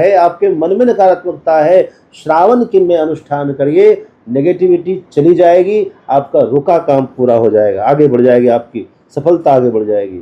है, आपके मन में नकारात्मकता है, श्रावण के में अनुष्ठान करिए, नेगेटिविटी चली जाएगी, आपका रुका काम पूरा हो जाएगा, आगे बढ़ जाएगी, आपकी सफलता आगे बढ़ जाएगी।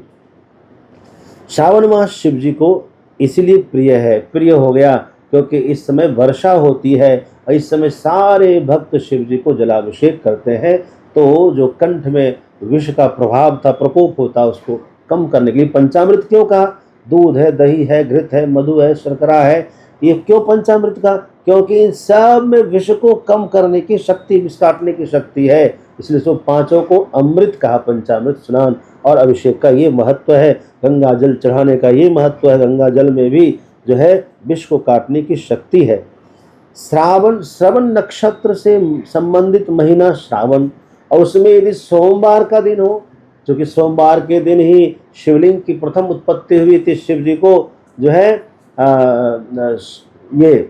श्रावण मास शिव जी को इसीलिए प्रिय है, प्रिय हो गया क्योंकि इस समय वर्षा होती है और इस समय सारे भक्त शिव जी को जलाभिषेक करते हैं। तो जो कंठ में विष का प्रभाव था, प्रकोप होता, उसको कम करने के लिए पंचामृत क्यों कहा? दूध है, दही है, घृत है, मधु है, शर्करा है। ये क्यों पंचामृत का? क्योंकि इन सब में विष को कम करने की शक्ति, विष काटने की शक्ति है, इसलिए सो पांचों को अमृत कहा। पंचामृत स्नान और अभिषेक का ये महत्व है, गंगा जल चढ़ाने का ये महत्व है। गंगा जल में भी जो है विष को काटने की शक्ति है। श्रवण नक्षत्र से संबंधित महीना श्रावण, और उसमें यदि सोमवार का दिन हो, क्योंकि सोमवार के दिन ही शिवलिंग की प्रथम उत्पत्ति हुई थी, शिव जी को जो है ये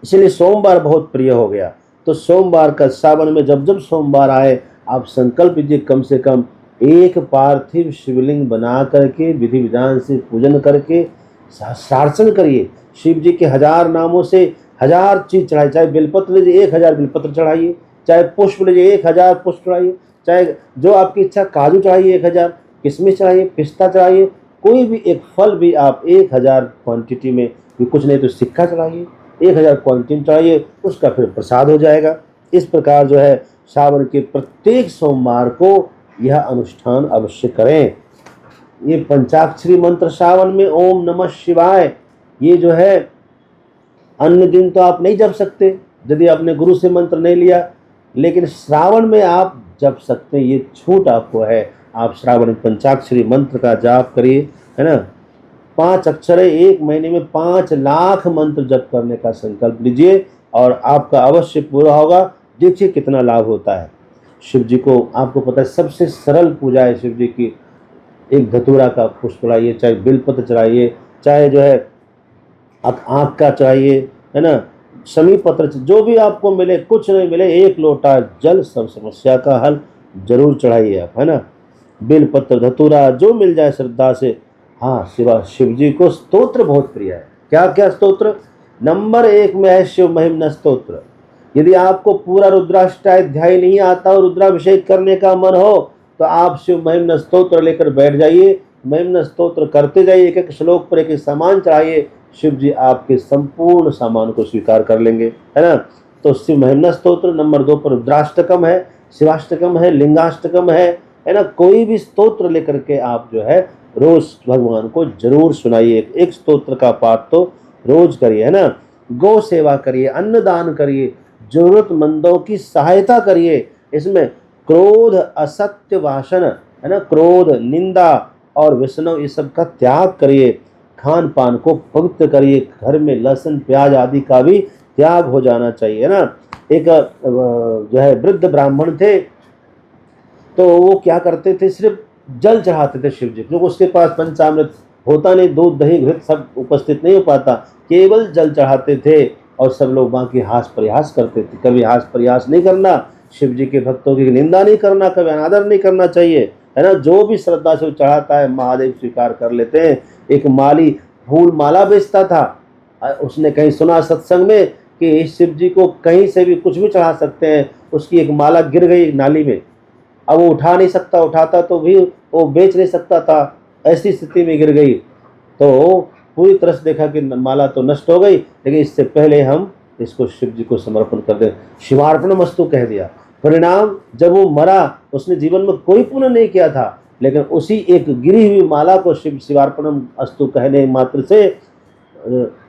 इसलिए सोमवार बहुत प्रिय हो गया। तो सोमवार का, सावन में जब जब सोमवार आए, आप संकल्प कीजिए कम से कम एक पार्थिव शिवलिंग बना करके विधि विधान से पूजन करके शार्चन करिए। शिव जी के 1000 नामों से 1000 चीज चढ़ाइए, चाहे बेलपत्र लीजिए 1000 बेलपत्र चढ़ाइए, चाहे पुष्प लीजिए 1000 पुष्प चढ़ाइए, चाहे जो आपकी इच्छा, काजू चढ़ाइए 1000, किशमिश चढ़ाइए, पिस्ता चढ़ाइए, कोई भी एक फल भी आप 1000 क्वांटिटी में, कुछ नहीं तो सिक्का चढ़ाइए, 1000 क्वांटिटी में चढ़ाइए, उसका फिर प्रसाद हो जाएगा। इस प्रकार जो है सावन के प्रत्येक सोमवार को यह अनुष्ठान अवश्य करें। ये पंचाक्षरी मंत्र सावन में ओम नमः शिवाय, ये जो है अन्य दिन तो आप नहीं जप सकते यदि आपने गुरु से मंत्र नहीं लिया, लेकिन श्रावण में आप जप सकते हैं, ये छूट आपको है। आप श्रावण में पंचाक्षरी मंत्र का जाप करिए, है ना। 5 अक्षर है, 1 महीने में 5 लाख मंत्र जप करने का संकल्प लीजिए और आपका अवश्य पूरा होगा। देखिए कितना लाभ होता है। शिव जी को आपको पता है सबसे सरल पूजा है शिव जी की। एक धतूरा का पुष्प चढ़ाइए, चाहे बेलपत्र चढ़ाइए, चाहे जो है आँख का चढ़ाइए, है ना, शमी पत्र, जो भी आपको मिले, कुछ नहीं मिले 1 लोटा जल, सब समस्या का हल जरूर चढ़ाइए आप, है ना। बेलपत्र, धतूरा जो मिल जाए श्रद्धा से। हाँ, शिव जी को स्तोत्र बहुत प्रिय है। क्या क्या स्तोत्र? नंबर 1 में है शिव महिम्न स्तोत्र। यदि आपको पूरा रुद्राष्टाध्याय नहीं आता और रुद्राभिषेक करने का मन हो तो आप शिव महिम्न स्तोत्र लेकर बैठ जाइए, महिम्न स्तोत्र करते जाइए, एक एक श्लोक पर एक सामान चढ़ाइए, शिव जी आपके संपूर्ण सामान को स्वीकार कर लेंगे, है ना। तो शिव महिम्न स्तोत्र। नंबर 2 पर रुद्राष्टकम है, शिवाष्टकम है, लिंगाष्टकम है ना। कोई भी स्तोत्र लेकर के आप जो है रोज भगवान को जरूर सुनाइए। एक स्तोत्र का पाठ तो रोज करिए, है ना। गौ सेवा करिए, अन्नदान करिए, जरूरतमंदों की सहायता करिए। इसमें क्रोध, असत्य भाषण, है ना, क्रोध, निंदा और व्यसनों, ये सब का त्याग करिए। खान पान को पवित्र करिए, घर में लहसुन प्याज आदि का भी त्याग हो जाना चाहिए, है ना। एक जो है वृद्ध ब्राह्मण थे, तो वो क्या करते थे, सिर्फ जल चढ़ाते थे शिव जी, क्योंकि उसके पास पंचामृत होता नहीं, दूध दही घृत सब उपस्थित नहीं हो पाता, केवल जल चढ़ाते थे और सब लोग बाकी हास प्रयास करते थे। कभी हास प्रयास नहीं करना, शिव जी के भक्तों की निंदा नहीं करना, कभी अनादर नहीं करना चाहिए, है ना। जो भी श्रद्धा से चढ़ाता है महादेव स्वीकार कर लेते हैं। एक माली फूल माला बेचता था, उसने कहीं सुना सत्संग में कि शिव जी को कहीं से भी कुछ भी चढ़ा सकते हैं। उसकी एक माला गिर गई नाली में, अब वो उठा नहीं सकता, उठाता तो भी वो बेच नहीं सकता था, ऐसी स्थिति में गिर गई। तो पूरी तरह से देखा कि माला तो नष्ट हो गई, लेकिन इससे पहले हम इसको शिव जी को समर्पण कर दें, शिवार्पण मस्तु कह दिया। परिणाम, जब वो मरा, उसने जीवन में कोई पुण्य नहीं किया था, लेकिन उसी एक गिरी हुई माला को शिवार्पणम अस्तु कहने मात्र से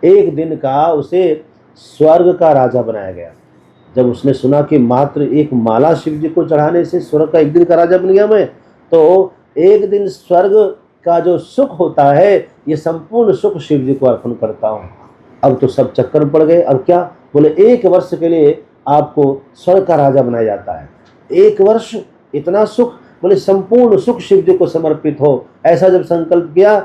1 दिन का उसे स्वर्ग का राजा बनाया गया। जब उसने सुना कि मात्र एक माला शिव जी को चढ़ाने से स्वर्ग का 1 दिन का राजा बन गया मैं, तो 1 दिन स्वर्ग का जो सुख होता है, ये संपूर्ण सुख शिव जी को अर्पण करता हूँ। अब तो सब चक्कर पड़ गए। अब क्या बोले, 1 वर्ष के लिए आपको स्वर्ग का राजा बनाया जाता है। 1 वर्ष इतना सुख, बोले संपूर्ण सुख शिव जी को समर्पित हो, ऐसा जब संकल्प किया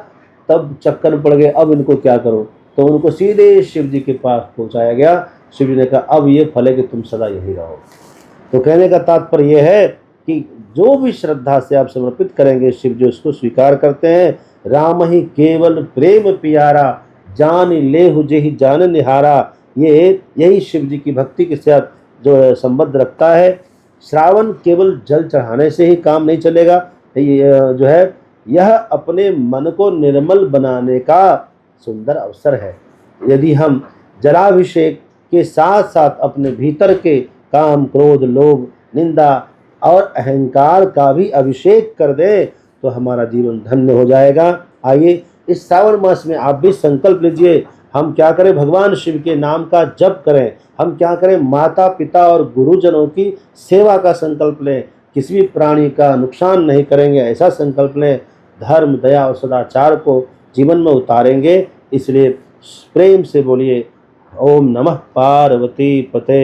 तब चक्कर पड़ गए। अब इनको क्या करो, तो उनको सीधे शिव जी के पास पहुंचाया गया। शिव जी ने कहा अब ये फल है कि तुम सदा यही रहो। तो कहने का तात्पर्य यह है कि जो भी श्रद्धा से आप समर्पित करेंगे, शिव जी उसको स्वीकार करते हैं। राम ही केवल प्रेम प्यारा, जान ले जेहि जान निहारा। ये यही शिव जी की भक्ति के साथ जो है संबंध रखता है। श्रावण केवल जल चढ़ाने से ही काम नहीं चलेगा, ये जो है यह अपने मन को निर्मल बनाने का सुंदर अवसर है। यदि हम जलाभिषेक के साथ साथ अपने भीतर के काम, क्रोध, लोभ, निंदा और अहंकार का भी अभिषेक कर दे तो हमारा जीवन धन्य हो जाएगा। आइए इस श्रावण मास में आप भी संकल्प लीजिए, हम क्या करें, भगवान शिव के नाम का जप करें, हम क्या करें, माता पिता और गुरुजनों की सेवा का संकल्प लें, किसी भी प्राणी का नुकसान नहीं करेंगे ऐसा संकल्प लें, धर्म, दया और सदाचार को जीवन में उतारेंगे। इसलिए प्रेम से बोलिए ओम नमः पार्वती पते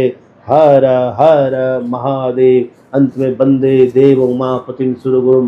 हर हर महादेव। अंत में वंदे देव उमापतिं सुरगुरुं